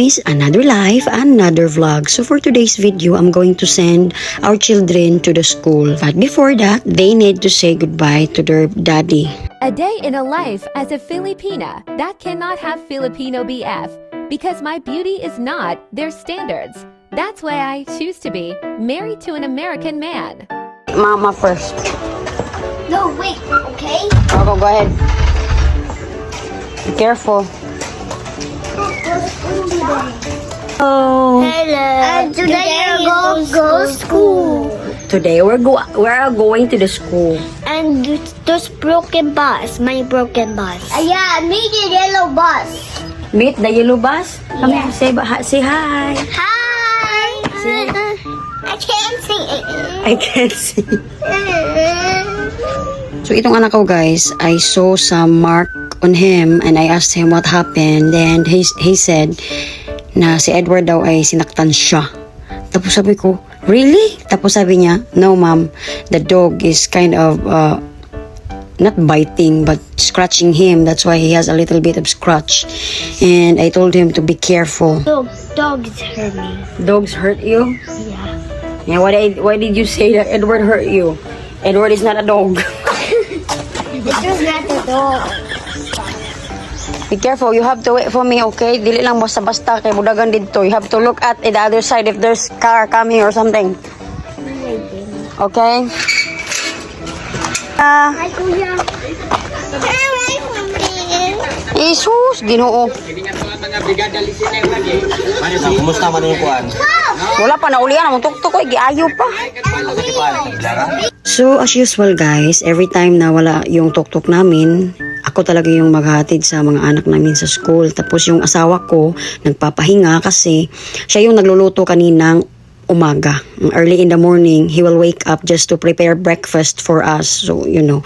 guys, another life, another vlog. So for today's video, I'm going to send our children to the school. But before that, they need to say goodbye to their daddy. A day in a life as a Filipina that cannot have Filipino BF because my beauty is not their standards. That's why I choose to be married to an American man. Mama first. No, wait, okay? Go ahead. Be careful. Oh. Hello. And today we're go school. Today we're going to the school. And those broken bus, my broken bus. Yeah, meet the yellow bus. Meet the yellow bus. Come here, say hi. Hi. I can't see. I can't see. So itong anak ko guys, I saw some mark on him and I asked him what happened. Then he said na si Edward daw ay sinaktan siya. Tapos sabi ko, really? Tapos sabi niya, no ma'am, the dog is kind of not biting but scratching him. That's why he has a little bit of scratch. And I told him to be careful. Dogs hurt me. Dogs hurt you? Yeah. Yeah, why did you say that Edward hurt you? Edward is not a dog. This was not a dog. Be careful, you have to wait for me, okay? Dili lang basta-basta kay budagan dito. You have to look at the other side if there's car coming or something. Okay? Hi, Kuya. Hi, Kuya. Jesus, Ginoo. Kumusta man yung kuan? Wala pa naulian ang tuktok ko, giayo pa. So, as usual guys, every time na wala yung tuktok namin, ako talaga yung maghatid sa mga anak namin sa school. Tapos yung asawa ko, nagpapahinga kasi siya yung nagluluto kaninang umaga. Early in the morning, he will wake up just to prepare breakfast for us. So, you know,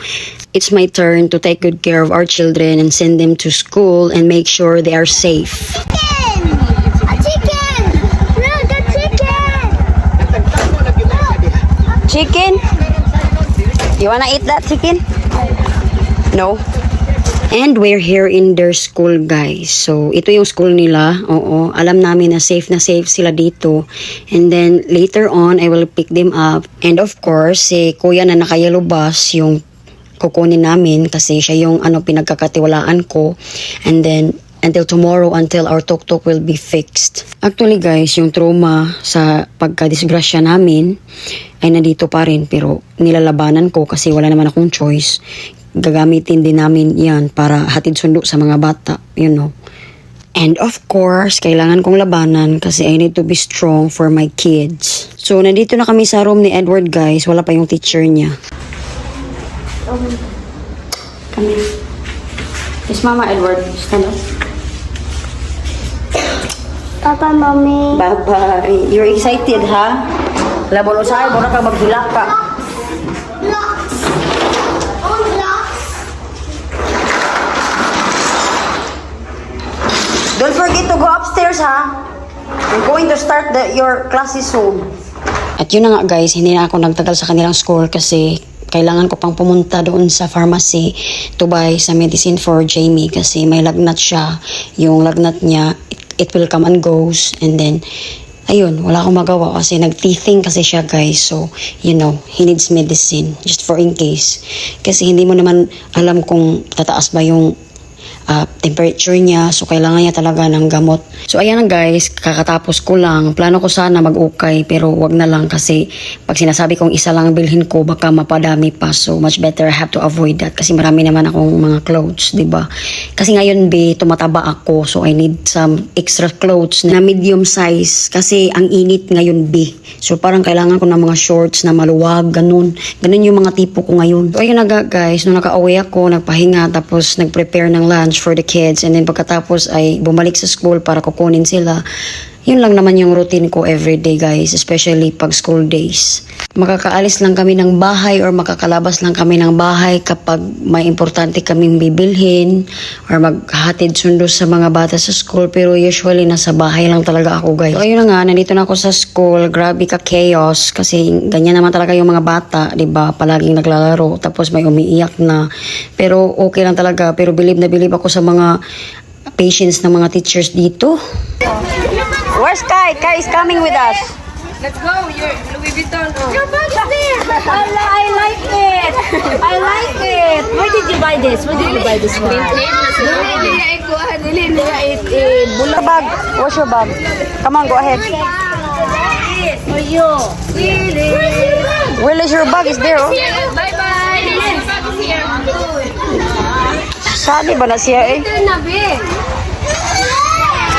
it's my turn to take good care of our children and send them to school and make sure they are safe. A chicken! Look, a chicken! Chicken? You wanna eat that chicken? No? And we're here in their school guys. So, ito yung school nila. Oo, alam namin na safe sila dito. And then, later on, I will pick them up. And of course, si kuya na naka-yellow bus, yung kukunin namin kasi siya yung pinagkakatiwalaan ko. And then, until tomorrow, until our tuk-tuk will be fixed. Actually guys, yung trauma sa pagka-disgrasya namin ay nandito pa rin. Pero nilalabanan ko kasi wala naman akong choice. Gagamitin din namin yan para hatid sundo sa mga bata, you know. And of course, kailangan kong labanan kasi I need to be strong for my kids. So, nandito na kami sa room ni Edward guys. Wala pa yung teacher niya. Come here. Yes, Mama Edward. Stand up. Papa, Mommy. Bye-bye. You're excited, ha? Labon usay, muna ka maghilak ka. Blocks. Oh, blocks. Don't forget to go upstairs, ha? We're going to start your classes soon. At yun na nga guys, hindi na ako nagtagal sa kanilang school kasi kailangan ko pang pumunta doon sa pharmacy to buy some medicine for Jamie kasi may lagnat siya. Yung lagnat niya, it will come and goes. And then, ayun, wala akong magawa kasi nag-teething kasi siya guys. So, you know, he needs medicine just for in case. Kasi hindi mo naman alam kung tataas ba yung temperature niya. So, kailangan niya talaga ng gamot. So, ayan na guys, kakatapos ko lang. Plano ko sana mag-ukay pero wag na lang kasi pag sinasabi kong isa lang bilhin ko, baka mapadami pa. So, much better I have to avoid that kasi marami naman akong mga clothes, diba? Kasi ngayon, tumataba ako. So, I need some extra clothes na medium size kasi ang init ngayon, So, parang kailangan ko ng mga shorts na maluwag, ganun. Ganun yung mga tipo ko ngayon. So, ayun na guys, nung naka-uwi ako, nagpahinga, tapos nag-prepare ng lunch for the kids and then pagkatapos ay bumalik sa school para kukunin sila. Yun lang naman yung routine ko everyday guys, especially pag school days. Makakaalis lang kami ng bahay or makakalabas lang kami ng bahay kapag may importante kaming bibilhin or maghatid sundo sa mga bata sa school, pero usually nasa bahay lang talaga ako guys. So ayun na nga, nandito na ako sa school. Grabe ka chaos kasi ganyan naman talaga yung mga bata, 'di ba? Palaging naglalaro tapos may umiiyak na. Pero okay lang talaga, pero believe na believe ako sa mga patience ng mga teachers dito. Where's Kai? Kai is coming with us. Let's go. Your Louis Vuitton. Oh. Your bag is there. I like it. I like it. Where did you buy this? Where did you buy this one? Your bag. Where's your bag? Come on, go ahead. For you. Where is your bag? Is there? Oh. Bye-bye. Sabi ba na siya eh?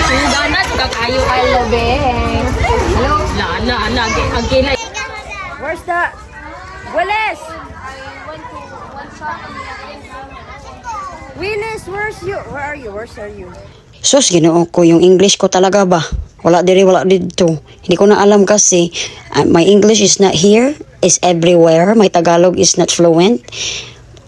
Donut, kakayo ka labi. Hello? Na, again. Where's the... Willis! Willis, where are you? Where are you? Sus, ginoo ko. Yung English ko talaga ba? Wala dito. Hindi ko na alam kasi. My English is not here, is everywhere. My Tagalog is not fluent.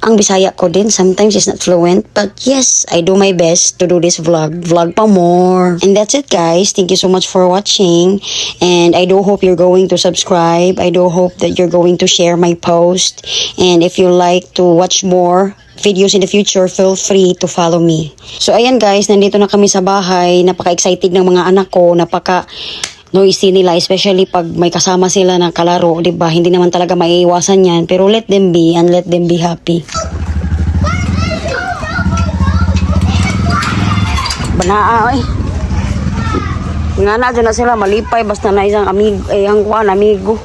Ang Bisaya ko din, sometimes is not fluent. But yes, I do my best to do this vlog. Vlog pa more. And that's it, guys. Thank you so much for watching. And I do hope you're going to subscribe. I do hope that you're going to share my post. And if you like to watch more videos in the future, feel free to follow me. So ayan guys, nandito na kami sa bahay. Napaka-excited ng mga anak ko. Noisy nila, especially pag may kasama sila na kalaro, di ba? Hindi naman talaga maiiwasan yan. Pero let them be and let them be happy. Banaa eh. Nga na dyan na sila, malipay. Basta na isang amigo.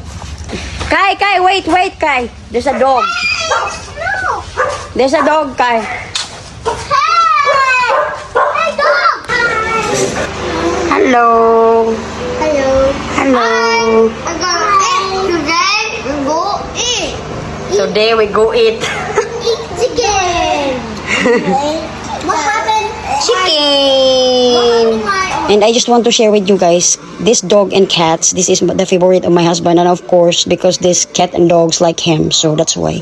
Kai, wait, Kai. There's a dog. There's a dog, Kai. Hey, dog! Hello. Hello. Hello. I'm gonna eat. Today we go eat. Today we go eat. Eat chicken. What happened? Chicken. And I just want to share with you guys, this dog and cats, this is the favorite of my husband, and of course, because this cat and dogs like him, so that's why.